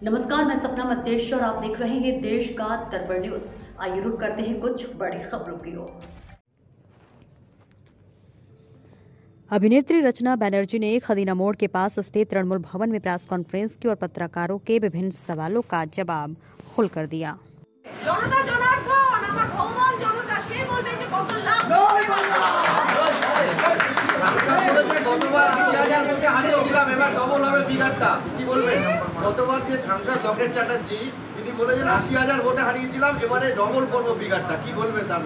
नमस्कार, मैं सपना मध्येश और आप देख रहे हैं देश का दरबार न्यूज। आइए रुक करते हैं कुछ बड़ी खबरों की ओर। अभिनेत्री रचना बनर्जी ने खदीना मोड़ के पास स्थित तृणमूल भवन में प्रेस कॉन्फ्रेंस की और पत्रकारों के विभिन्न सवालों का जवाब खुलकर दिया। গতবার ৮০,০০০ ভোটে হারিয়েছিলাম, এবার ডবল হবে ফিগারটা। কি বলবেন? গতবার যে সাংসদ লকেট চ্যাটার্জি তিনি বলেছেন ৮০,০০০ ভোটে হারিয়েছিলাম, এবারে ডবল করবো ফিগারটা। কি বলবেন তার?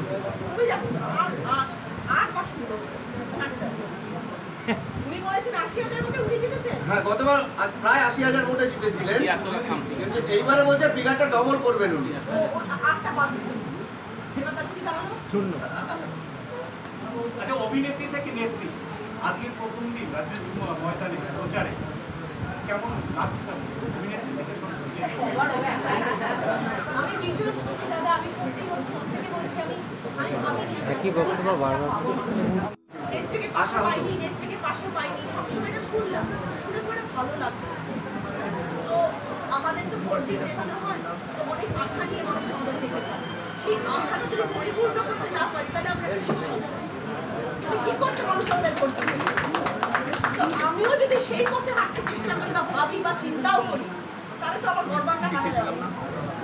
হ্যাঁ, গতবার প্রায় ৮০,০০০ ভোটে জিতেছিলেন, কিন্তু এইবারে বলছে ফিগারটা ডবল করবেন উনি। আচ্ছা, অভিনেত্রী থেকে নেত্রী আজকের প্রথম দিন রাজনৈতিক ময়দানে প্রচারে কেমন লাগছে? অভিনেত্রী থেকে আমি ভীষণ খুশি দাদা। আমি সত্যি মন থেকে বলছি, আমি একই বক্তব্য বারবার নেত্রীকে পাশে পাইনি, নেত্রীকে পাশে পাইনি, সবসময় এটা শুনলাম, শুনে পরে ভালো লাগলো। তো আমাদের তো ভোট দিয়ে যেতে হয়, তো অনেক আশা নিয়ে মানুষ আমাদের থেকে যেতাম। সেই আশাটা যদি পরিপূর্ণ করতে না পারি তাহলে আমরা বিশেষ সংসার কি করতে মানুষ আমাদের ভোট দিবে। তো আমিও যদি সেই পথে হাঁটতে চেষ্টা করি বা ভাবি বা চিন্তাও করি, তাহলে তো আমার বরবাদটা কাটা যাবে না।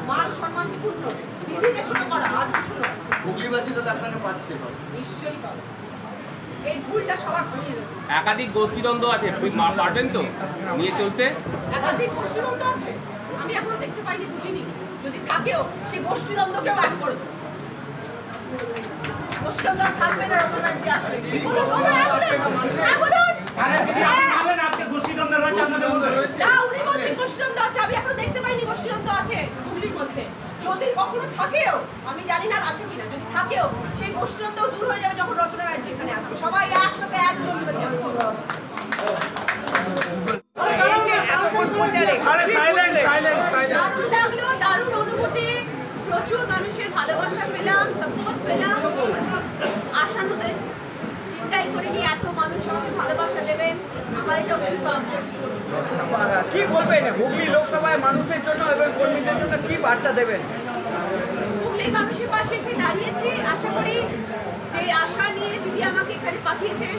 মান সম্মানপূর্ণ দিদিকে ছোট করা আর কিছু না। হুগলিবাসী তাহলে আপনাকে পাচ্ছে? নিশ্চয়ই পাবে। এই ভুলটা সবার ভুলিয়ে দেবে। একাধিক গোষ্ঠীদ্বন্দ্ব আছে, পারবেন তো নিয়ে চলতে? একাধিক গোষ্ঠীদ্বন্দ্ব আছে, আমি এখনো দেখতে পাইনি, বুঝিনি। যদি থাকেও সেই গোষ্ঠীদ্বন্দ্বকেও অ্যাড করে দেবো। গোষ্ঠীদ্বন্দ্ব থাকবে না, রচনা যে আসে গোষ্ঠীদ্বন্দ্ব আছে, আমি এখনো দেখতে পাইনি গোষ্ঠীদ্বন্দ্ব আছে হুগলির মধ্যে। যদি কখনো থাকেও, আমি জানি না আছে কিনা, যদি থাকেও সেই গোষ্ঠীদ্বন্দ্ব দূর হয়ে যাবে যখন রচনা রাজ্য এখানে আসবে, সবাই একসাথে একজন দারুণ অনুভূতি, প্রচুর মানুষের ভালোবাসা পেলাম, সাপোর্ট পেলাম। আশার মধ্যে চিন্তাই করিনি এত মানুষ আমাকে ভালোবাসা দেবেন, আমার এটা খুব ভালো। কি বলবেন হুগলি লোকসভায় মানুষের জন্য এবং কর্মীদের জন্য কি বার্তা দেবেন? হুগলির মানুষের পাশে এসে দাঁড়িয়েছি, আশা করি যে আশা নিয়ে দিদি আমাকে এখানে পাঠিয়েছে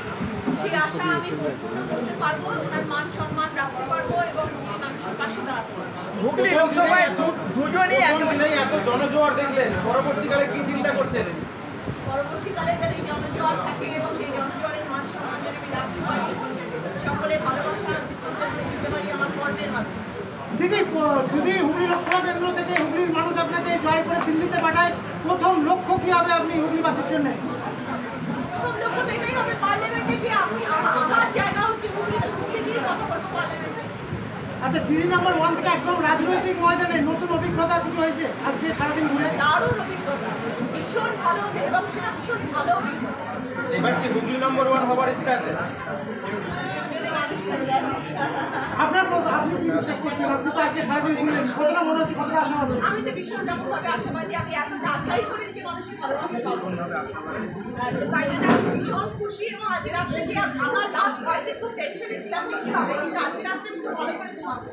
সেই আশা আমি পূর্ণ করতে পারবো, ওনার মান সম্মান রাখতে পারবো এবং হুগলির মানুষের পাশে দাঁড়াতে পারবো। হুগলি লোকসভায় দুজনই এত জনজোয়ার দেখলেন, পরবর্তীকালে কি চিন্তা করছেন? পরবর্তীকালে যাতে জনজোয়ার থাকে এবং সেই জনজোয়ারের মান সম্মান যদি আমি রাখতে পারি, সকলে ভালোবাসা দিতে পারি আমার কর্মের মাধ্যমে। দিদি, যদি হুগলি লোকসভা কেন্দ্র থেকে হুগলির মানুষ আপনাকে জয় করে দিল্লিতে পাঠায়, প্রথম লক্ষ্য কি হবে আপনি হুগলিবাসীর জন্য? প্রথম লক্ষ্য তো এটাই হবে, পার্লামেন্টে গিয়ে আমার জায়গা হচ্ছে হুগলি দিয়ে কথা বলবো পার্লামেন্টে। আচ্ছা, দিদি নাম্বার 1 থেকে একদম রাজনৈতিক ময়দানে নতুন অভিজ্ঞতা কিছু হয়েছে আজকে সারাদিন ঘুরে? দারুণ অভিজ্ঞতা, ভীষণ ভালো এবং সেটা ভীষণ ভালো অভিজ্ঞতা। এবার কি হুগলি নম্বর 1 হবার ইচ্ছা আছে? যদি মানুষ করে যায়। আপনি কি বিশ্বাস করছেন? আপনি তো আজকে সারাদিন ঘুরলেন, কতটা মনে হচ্ছে, কতটা আশাবাদী? আমি তো ভীষণ রকমভাবে আশাবাদী, আমি এতটা আশাই করি যে মানুষের ভালোবাসা পাবো। তো তাই জন্য আমি ভীষণ খুশি এবং আজকে রাত্রে যে আমার লাস্ট বাড়িতে খুব টেনশনে ছিলাম যে কী হবে, কিন্তু আজকে রাত্রে খুব ভালো করে ঘুমাবো।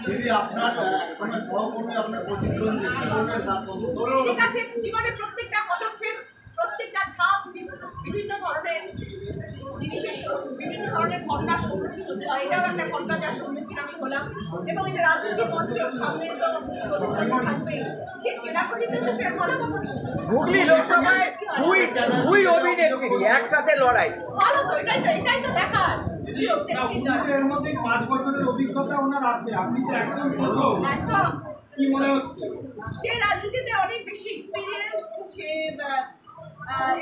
দিদি, আপনার একসময় সহকর্মী, আপনার প্রতিদ্বন্দ্বী, কি বলবেন তার সম্পর্কে? ঠিক আছে, জীবনের প্রত্যেকটা পদক্ষেপ, প্রত্যেকটা ধাপ বিভিন্ন ধরনের জিনিসের বিভিন্ন ধরনের ঘটনার সম্মুখীন হতে হয়। এটাও একটা ঘটনা যার সম্মুখীন আমি হলাম এবং এটা রাজনৈতিক মঞ্চ, সামনে তো প্রতিদ্বন্দ্বী থাকবেই, সে জেলা প্রতিদ্বন্দ্বী সে ভালো কথা। হুগলি লোকসভায় দুই অভিনেত্রী একসাথে লড়াই, ভালো তো, এটাই তো দেখার। এর মধ্যে 5 বছরের অভিজ্ঞতা ওনার আছে, আপনি তো একদম প্রথম। একদম। কি মনে হচ্ছে? সে রাজনীতিতে অনেক বেশি এক্সপিরিয়েন্স, সে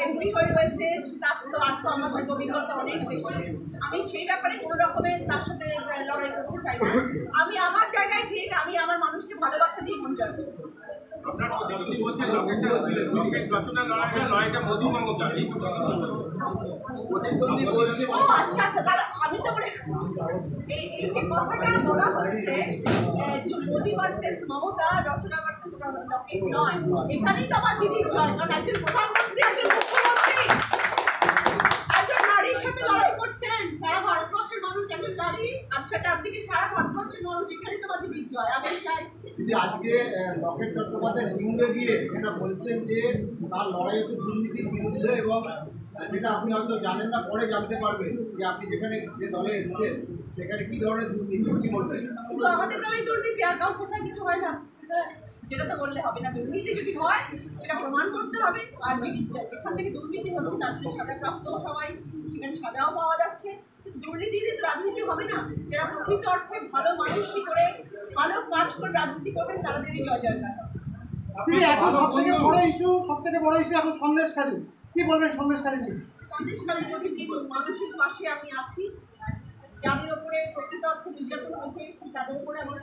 এমপি হয়ে রয়েছে, তার তো আমার অভিজ্ঞতা অনেক বেশি। আমি সেই ব্যাপারে কোনো রকমের তার সাথে লড়াই করতে চাই না। আমি আমার জায়গায় ঠিক, আমি আমার মানুষকে ভালোবাসা দিয়ে মন জয় করব। ও আচ্ছা, তাহলে আমি তো এই যে কথাটা বলা হচ্ছে মোদি ভার্সেস মমতা, রচনা ভার্সেস লকেট নয়, এখানেই তো আমার দিদির জয়। কারণ একজন প্রধানমন্ত্রী, একজন মুখ্যমন্ত্রী একজন নারীর সাথে লড়াই করছেন, সারা ভারতবর্ষের মানুষ একজন নারী, আর সেটা আপনি কি সারা ভারতবর্ষের মানুষ যেখানে তোমার দিদির জয়, আমি চাই। দিদি আজকে লকেট চট্টোপাধ্যায় সিঙ্গুরে গিয়ে এটা বলছেন যে তার লড়াই হচ্ছে দুর্নীতির বিরুদ্ধে, এবং যেটা আপনি হয়তো জানেন না, পরে জানতে পারবেন যে আপনি যেখানে যে দলে এসেছেন সেখানে কি ধরনের দুর্নীতি, কি বলবেন? কিন্তু আমাদের তো এই দুর্নীতি আর কাউ কোথায় কিছু হয় না, সেটা তো বললে হবে না। দুর্নীতি যদি হয় সেটা প্রমাণ করতে হবে, আর যেখান থেকে দুর্নীতি হচ্ছে তাদের সাজাপ্রাপ্ত সবাই, সেখানে সাজাও পাওয়া যাচ্ছে। দুর্নীতি দিয়ে তো রাজনীতি হবে না। যারা প্রকৃত অর্থে ভালো মানুষই করে ভালো কাজ করে রাজনীতি করবেন তাদেরই জয় জয়কার। দিদি এখন সবথেকে বড় ইস্যু এখন সন্দেশখালী, কি বলবেন সন্দেশখালী নিয়ে? সন্দেশখালী প্রতিটি মানুষের পাশে আমি আছি। যাদের উপরে প্রকৃত অর্থে নির্যাতন হয়েছে তাদের উপরে আমার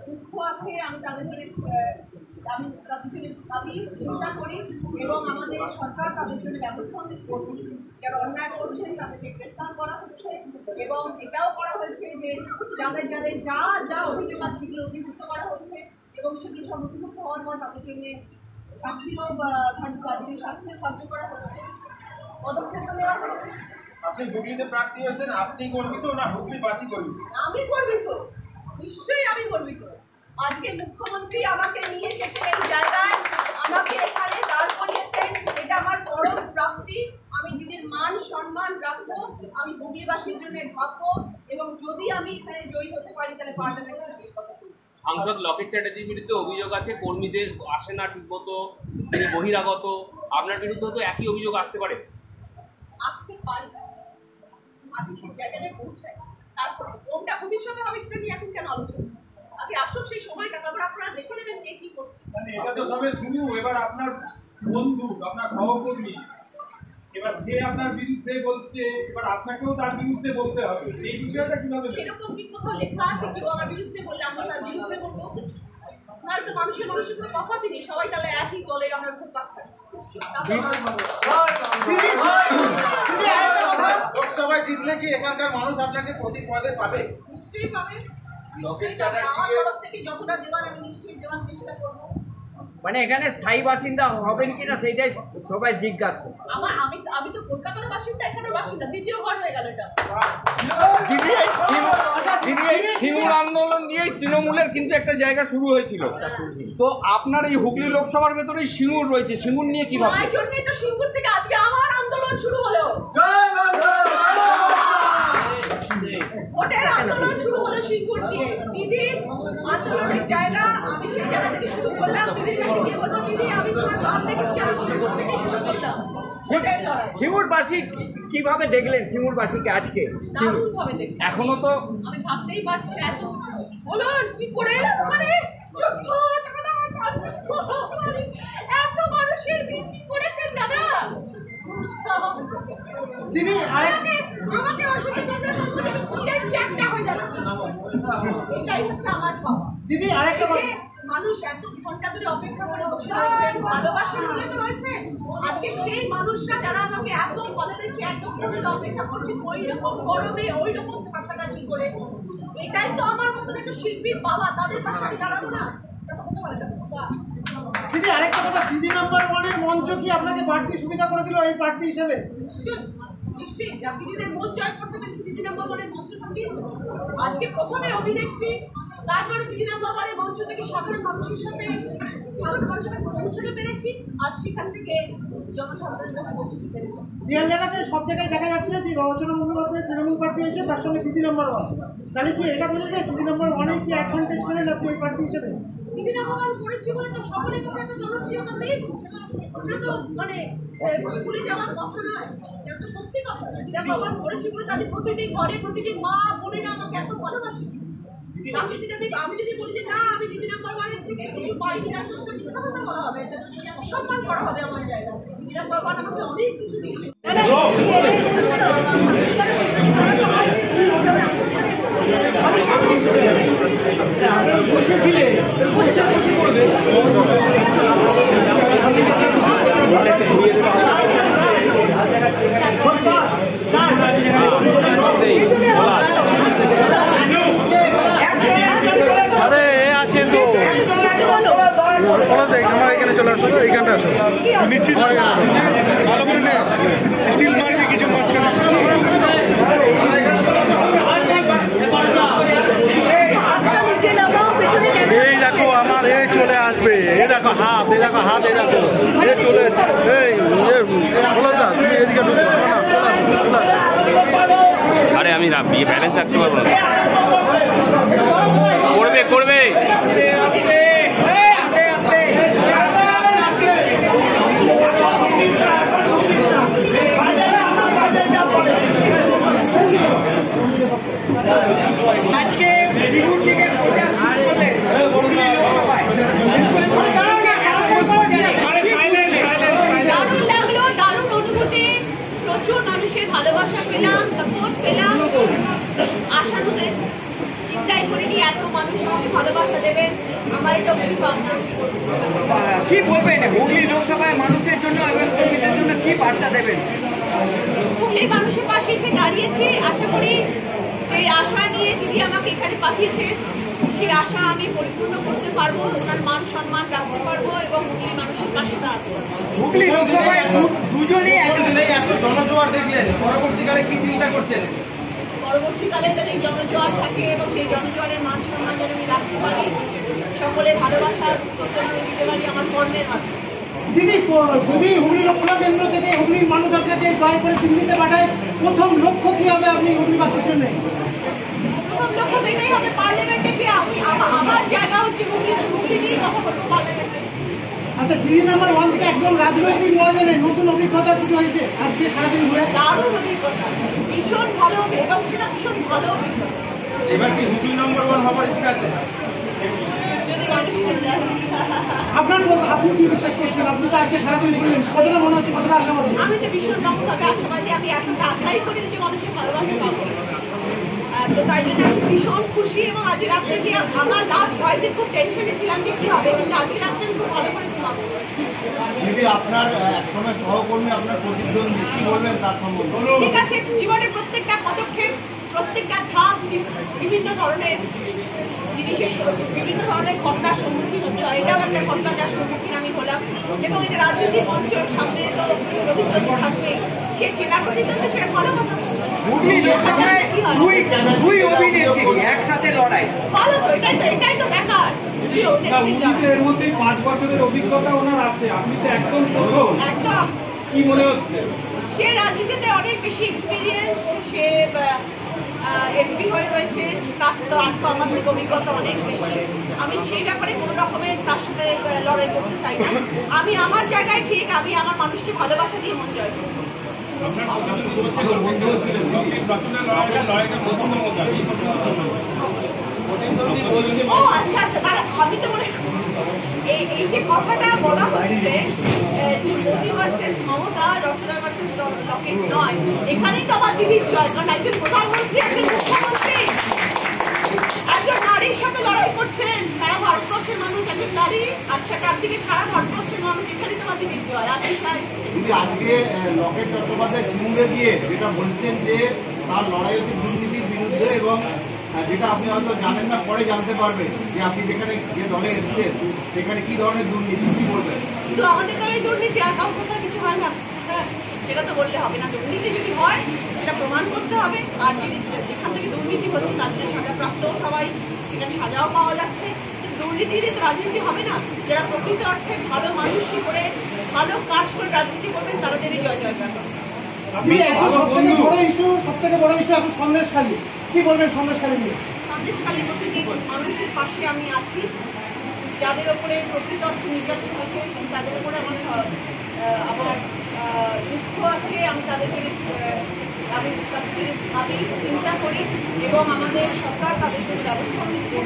দুঃখ আছে। আমি তাদের জন্য আমি চিন্তা করি, এবং আমাদের সরকার তাদের জন্য ব্যবস্থা নিচ্ছে। যারা অন্যায় করছেন তাদেরকে গ্রেফতার করা হচ্ছে, এবং এটাও করা হয়েছে যে যাদের যা যা অভিযোগ আছে সেগুলো অভিযুক্ত করা হচ্ছে, এবং সেগুলো সম্মুখীন হওয়ার পর তাদের জন্য শাস্তিও ধার্য করা হচ্ছে, পদক্ষেপ নেওয়া হচ্ছে। আপনি হুগলিতে প্রার্থী হয়েছেন, আপনি গর্বিত না হুগলিবাসী গর্বিত? আমি গর্বিত, নিশ্চয়ই আমি গর্বিত। আজকে মুখ্যমন্ত্রী আমাকে নিয়ে এসেছেন এই জায়গায়, আমাকে এখানে দাঁড় করিয়েছেন, এটা আমার পরম প্রাপ্তি। আমি দিদির মান সম্মান রাখবো, আমি হুগলিবাসীর জন্য ভাববো, এবং যদি আমি এখানে জয়ী হতে পারি তাহলে পার্লামেন্টের কথা বলবো। সাংসদ লকেট চ্যাটার্জির বিরুদ্ধে অভিযোগ আছে কর্মীদের আসে না ঠিকমতো, তিনি বহিরাগত। আপনার বিরুদ্ধে তো একই অভিযোগ আসতে পারে? আসতে পারি, আমি সেই জায়গায় পৌঁছাই, তারপরে কোনটা ভবিষ্যতে হবে সেটা নিয়ে এখন কেন আলোচনা? আগে আসুক সেই সময়টা, তারপর আপনারা দেখে নেবেন কে কি করছে। এটা তো সবে শুরু। এবার আপনার বন্ধু, আপনার সহকর্মী, এবার সে আপনার বিরুদ্ধে বলছে, এবার আপনাকেও তার বিরুদ্ধে বলতে হবে। এই বিষয়টা কিভাবে? সেরকম কি কোথাও লেখা আছে কেউ আমার বিরুদ্ধে বললে আমরা তার বিরুদ্ধে বলবো? তাহলে তো মানুষের কোনো তফাৎই নেই, সবাই তাহলে একই দলে আমরা খুব পাক খাচ্ছি। লোকসভায় জিতলে কি এখানকার মানুষ আপনাকে প্রতি পদে পাবে? নিশ্চয়ই পাবে, নিশ্চয়ই পাবে। আমার তরফ থেকে যতটা দেওয়ার আমি নিশ্চয়ই দেওয়ার চেষ্টা করবো। মানে এখানে স্থায়ী বাসিন্দা হবেন কিনা সেটাই সবাই জিজ্ঞাসা। আমি তো কলকাতার বাসিন্দা, এখানের বাসিন্দা, দ্বিতীয় ঘর হয়ে গেল এটা। দিদি এই সিঙ্গুর আন্দোলন দিয়েই তৃণমূলের কিন্তু একটা জায়গা শুরু হয়েছিল। তো আপনার এই হুগলি লোকসভার ভেতরেই সিঙ্গুর রয়েছে, সিঙ্গুর নিয়ে কি ভাবছেন? তাই জন্যই তো সিঙ্গুর থেকে আজকে আমার আন্দোলন শুরু হলো, ভোটের আন্দোলন শুরু হলো সিঙ্গুর দিয়ে। দিদির আন্দোলনের জায়গা, আমি সেই জায়গা থেকে শুরু করলাম। দিদির কাছে গিয়ে বলবো, দিদি আমি তোমার ভাব রেখেছি, আমি সিঙ্গুর থেকে শুরু করলাম ভোটের লড়াই। সিঙ্গুরবাসী কিভাবে দেখলেন সিঙ্গুরবাসীকে আজকে? দারুণ ভাবে দেখি। এখনো তো আমি ভাবতেই পারছি না এত বলুন কি করে ওখানে এত মানুষের বিক্রি করেছেন দাদা। দিদি আমাকে চিড়ে চ্যাপটা হয়ে যাচ্ছে, এটাই হচ্ছে আমার পাওয়া। দিদি আরেকটা যে মানুষ এত ঘন্টা ধরে অপেক্ষা করে বসে রয়েছেন, ভালোবাসেন বলে তো রয়েছে। আজকে সেই মানুষরা যারা আমাকে এত ভালোবেসে এতক্ষণ ধরে অপেক্ষা করছেন, ওই রকম গরমে ওই রকম ভাষাটাছি করে, এটাই তো আমার মতন একটা শিল্পীর পাওয়া। তাদের পাশে আমি দাঁড়াবো না, এটা তো হতে পারে না। দিদি আরেকটা কথা, দিদি নাম্বার ওয়ানের মঞ্চ কি আপনাকে বাড়তি সুবিধা করে দিল এই প্রার্থী হিসেবে? নিশ্চয়ই দিদিদের মন জয় করতে পেরেছি দিদি নাম্বার ওয়ানের মঞ্চ থেকে। আজকে প্রথমে অভিনেত্রী, তারপরে দিদি নাম্বার ওয়ানের মঞ্চ থেকে সাধারণ মানুষের সাথে পৌঁছতে পেরেছি। আজ সেখান থেকে জনসাধারণের কাছে পৌঁছতে পেরেছি। রিয়াল জায়গাতে সব জায়গায় দেখা যাচ্ছে যে রচনা বন্দ্যোপাধ্যায় তৃণমূল প্রার্থী হয়েছে, তার সঙ্গে দিদি নাম্বার ওয়ান। তাহলে কি এটা বোঝা যায় দিদি নাম্বার ওয়ানে কি অ্যাডভান্টেজ পেলেন আপনি এই প্রার্থী হিসেবে? দিদি নাম্বার ওয়ান করেছি বলে তো সকলের কাছে এত জনপ্রিয়তা পেয়েছি, সেটা তো মানে ভুলে যাওয়ার কথা নয়, সেটা তো সত্যি কথা। দিদি নাম্বার ওয়ান করেছি বলে তাদের প্রতিটি ঘরে প্রতিটি মা বোনেরা আমাকে এত ভালোবাসে। আমি যদি বলি যে না আমি দিদি নাম্বার ওয়ানের থেকে কিছু পাইনি, তাহলে তো সেটা মিথ্যা কথা বলা হবে, অসম্মান করা হবে আমার জায়গা। দিদি নাম্বার ওয়ান আমাকে অনেক কিছু দিয়েছে। এখানে চলে আসো, এইখানটা আসো, নিচ্ছি ভালো করে স্টিল মারবি কিছু মাঝখানে। এই দেখো আমার এই চলে আসবে, এই দেখো হাত, এই দেখো হাত, এই দেখো এই চলে এই বলো দা তুমি এদিকে ঢুকো না, আরে আমি ব্যালেন্স রাখতে পারবো না। করবে করবে আজকে বিহুর থেকে দারুণ লাগলো, দারুণ অনুভূতি, প্রচুর মানুষের ভালোবাসা পেলাম, সাপোর্ট পেলাম। আশানুদের চিন্তাই করিনি এত মানুষ আমাকে ভালোবাসা দেবেন, আমার এটা খুবই ভাবনা। কি বলবেন হুগলি লোকসভায় মানুষের জন্য এবং কর্মীদের জন্য কি বার্তা দেবেন? হুগলির মানুষের পাশে এসে দাঁড়িয়েছি, আশা করি যে আশা নিয়ে দিদি আমাকে এখানে পাঠিয়েছে সেই আশা আমি পরিপূর্ণ করতে পারবো, ওনার মান সম্মান রাখতে পারবো এবং হুগলি মানুষের পাশে দাঁড়াতে পারবো। হুগলি লোকসভায় দুজনেই এত জনজোয়ার দেখলেন, পরবর্তীকালে কি চিন্তা করছেন? পরবর্তীকালে যাতে জনজোয়ার থাকে এবং সেই জনজোয়ারের মান সম্মান যেন আমি রাখতে পারি, সকলের ভালোবাসার উত্তর যেন আমি দিতে পারি আমার কর্মের মাধ্যমে। দিদি, যদি হুগলি লোকসভা কেন্দ্র থেকে হুগলির মানুষ আপনাকে জয় করে দিল্লিতে পাঠায়, প্রথম লক্ষ্য কি হবে আপনি হুগলিবাসীর জন্য? প্রথম লক্ষ্য তো এটাই হবে, পার্লামেন্টে গিয়ে আমার জায়গা হচ্ছে হুগলি নিয়েই কথা বলবো পার্লামেন্টে। আচ্ছা, দিদি নাম্বার 1 থেকে একদম রাজনৈতিক ময়দানে নতুন অভিজ্ঞতা কিছু হয়েছে আজকে সারাদিন ঘুরে? দারুণ অভিজ্ঞতা, ভীষণ ভালো এবং সেটা ভীষণ ভালো অভিজ্ঞতা। এবার কি হুগলি নম্বর 1 হবার ইচ্ছা আছে? যদি মানুষ করে দেয়। আপনি কি বিশ্বাস করছেন? আপনি তো আজকে সারাদিন ঘুরলেন, কতটা মনে হচ্ছে, কতটা আশাবাদী? আমি তো ভীষণ রকমভাবে আশাবাদী, আমি এতটা আশাই করি যে মানুষের ভালোবাসা পাবো। তো তাই জন্য আমি ভীষণ খুশি এবং আজ রাত্রে যে আমার লাস্ট কয়েকদিন খুব টেনশনে ছিলাম যে কি হবে, কিন্তু আজকে রাত্রে আমি খুব ভালো করে ঘুমাবো। দিদি, আপনার একসময় সহকর্মী, আপনার প্রতিদ্বন্দ্বী, কি বলবেন তার সম্বন্ধে? ঠিক আছে, জীবনের প্রত্যেকটা পদক্ষেপ, প্রত্যেকটা ধাপ বিভিন্ন ধরনের জিনিসের বিভিন্ন ধরনের ঘটনার সম্মুখীন হতে হয়। এটাও একটা ঘটনা যার সম্মুখীন আমি হলাম এবং এটা রাজনীতির মঞ্চের সামনে তো প্রতিদ্বন্দ্বী থাকবে, সে চেনা প্রতিদ্বন্দ্বী, সেটা ভালো কথা। হুগলি লোকসভায় দুই অভিনেত্রী একসাথে লড়াই, ভালো তো, এটাই তো দেখার। এর মধ্যে 5 বছরের অভিজ্ঞতা ওনার আছে, আপনি তো একদম প্রথম, একদম কি মনে হচ্ছে? সে রাজনীতিতে অনেক বেশি এক্সপিরিয়েন্স, সে এমপি হয়ে রয়েছে, তার তো আমার থেকে অভিজ্ঞতা অনেক বেশি। আমি সেই ব্যাপারে কোনো রকমের তার সাথে লড়াই করতে চাই না। আমি আমার জায়গায় ঠিক, আমি আমার মানুষকে ভালোবাসা দিয়ে মন জয় করবো। ও আচ্ছা আচ্ছা, তাহলে আমি তো মনে এই যে কথাটা বলা হচ্ছে যে মোদি ভার্সেস মমতা, রচনা ভার্সেস লকেট নয়, এখানেই তো আমার দিদির জয়, কারণ একজন প্রধানমন্ত্রী, একজন মুখ্যমন্ত্রী, একজন নারীর সাথে লড়াই করছেন সারা ভারতবর্ষের মানুষ, একজন নারী, আর সেটার দিকে সারা ভারতবর্ষের মানুষ, এখানেই তো আমার দিদির জয়। আর কি চাই? দিদি, আজকে লকেট চট্টোপাধ্যায় সিঙ্গুরে গিয়ে যেটা বলছেন যে তার লড়াই হচ্ছে দুর্নীতির বিরুদ্ধে এবং যেটা আপনি হয়তো জানেন না, পরে জানতে পারবেন যে আপনি যেখানে যে দলে এসেছেন সেখানে কি ধরনের দুর্নীতি, কি বলবেন? কিন্তু আমাদের দলে দুর্নীতি আর কাউ কোথাও কিছু হয় না, হ্যাঁ সেটা তো বললে হবে না। দুর্নীতি যদি হয় সেটা প্রমাণ করতে হবে, আর যেখান থেকে দুর্নীতি হচ্ছে তাদের সাজাপ্রাপ্ত সবাই, সেখানে সাজাও পাওয়া যাচ্ছে। দুর্নীতি দিয়ে তো রাজনীতি হবে না। যারা প্রকৃত অর্থে ভালো মানুষই করে ভালো কাজ করে রাজনীতি করবেন তাদেরই জয় জয়কার। সব থেকে বড় ইস্যু এখন সন্দেশখালী, কি বলবেন সন্দেশখালী নিয়ে? সন্দেশখালী প্রতিটি মানুষের পাশে আমি আছি, যাদের ওপরে প্রকৃত অর্থে নির্যাতন হয়েছে তাদের উপরে আমার দুঃখ আছে, আমি তাদেরকে চিন্তা করি এবং আমাদের সরকার তাদের জন্য ব্যবস্থা নিচ্ছে।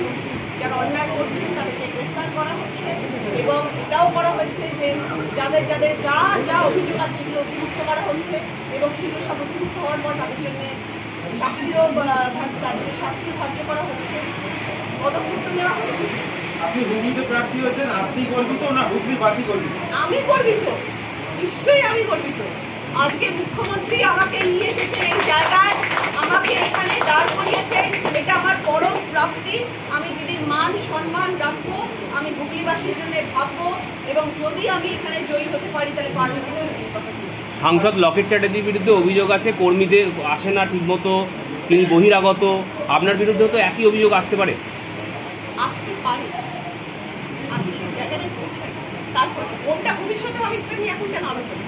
যারা অন্যায় করছেন তাদেরকে গ্রেফতার করা হচ্ছে এবং এটাও করা হয়েছে যে যাদের যাদের যা যা অভিযোগ আছে সেগুলো অতিরিক্ত করা হচ্ছে এবং সেগুলো সব অতিরিক্ত হওয়ার পর তাদের জন্য শাস্তিও শাস্তি ধার্য করা হচ্ছে, পদক্ষেপ নেওয়া হচ্ছে। আপনি হুগলিতে প্রার্থী হয়েছেন, আপনি গর্বিত না হুগলিবাসী গর্বিত? আমি গর্বিত, নিশ্চয়ই আমি গর্বিত। আজকে মুখ্যমন্ত্রী আমাকে নিয়ে এসেছে এই জায়গায়, আমাকে এখানে দাঁড় করিয়েছে, এটা আমার পরম প্রাপ্তি। আমি দিদির মান সম্মান রাখবো, আমি হুগলিবাসীর জন্য ভাববো এবং যদি আমি এখানে জয়ী হতে পারি তাহলে পার্লামেন্টে কথা বলবো। সাংসদ লকেট চ্যাটার্জির বিরুদ্ধে অভিযোগ আছে কর্মীদের আসে না ঠিকমতো, তিনি বহিরাগত। আপনার বিরুদ্ধেও তো একই অভিযোগ আসতে পারে। আসতে পারে, আমি সেই জায়গাটা পৌঁছাই, তারপর কোনটা ভবিষ্যতে আমি সেটা নিয়ে এখন কেন আলোচনা,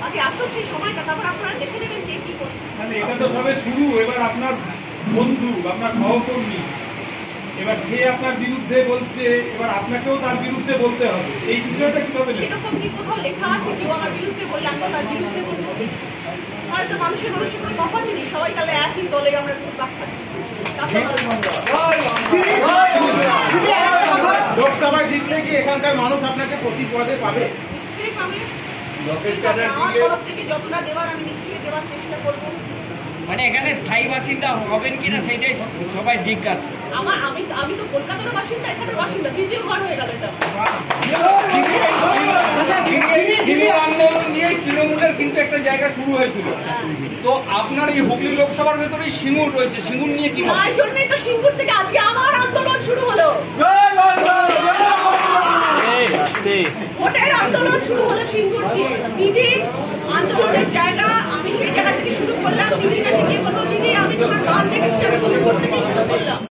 আগে আসুক সেই সময়টা, তারপর আপনারা দেখে নেবেন কে কি করছে। মানে এটা তো সবে শুরু, এবার আপনার বন্ধু, আপনার সহকর্মী, এবার সে আপনার বিরুদ্ধে বলছে, এবার আপনাকেও তার বিরুদ্ধে বলতে হবে, এই বিষয়টা কিভাবে নেবেন? সেরকম কি কোথাও লেখা আছে কেউ আমার বিরুদ্ধে বললে আমি তার বিরুদ্ধে বলবো? তাহলে তো মানুষের কোনো তফাৎই নেই, সবাই তাহলে একই দলে আমরা ঘুরপাক খাচ্ছি। লোকসভায় জিতলে কি এখানকার মানুষ আপনাকে প্রতি পদে পাবে? নিশ্চয়ই পাবে, আমার তরফ থেকে যতটা দেওয়ার আমি নিশ্চয়ই দেওয়ার চেষ্টা করবো। মানে এখানে স্থায়ী বাসিন্দা হবেন কিনা সেটাই সবাই জিজ্ঞাসা। আমি তো কলকাতার বাসিন্দা, এখানের বাসিন্দা, দ্বিতীয় ঘর হয়ে গেল এটা। সিঙ্গুর আন্দোলন দিয়ে তৃণমূলের কিন্তু একটা জায়গা শুরু হয়েছিল, তো আপনার এই হুগলি লোকসভার ভেতরেই সিঙ্গুর রয়েছে, সিঙ্গুর নিয়ে কি তার জন্যই তো সিঙ্গুর থেকে আজকে আমার আন্দোলন শুরু হলো, ভোটের আন্দোলন শুরু হলো সিঙ্গুর দিয়ে। দিদি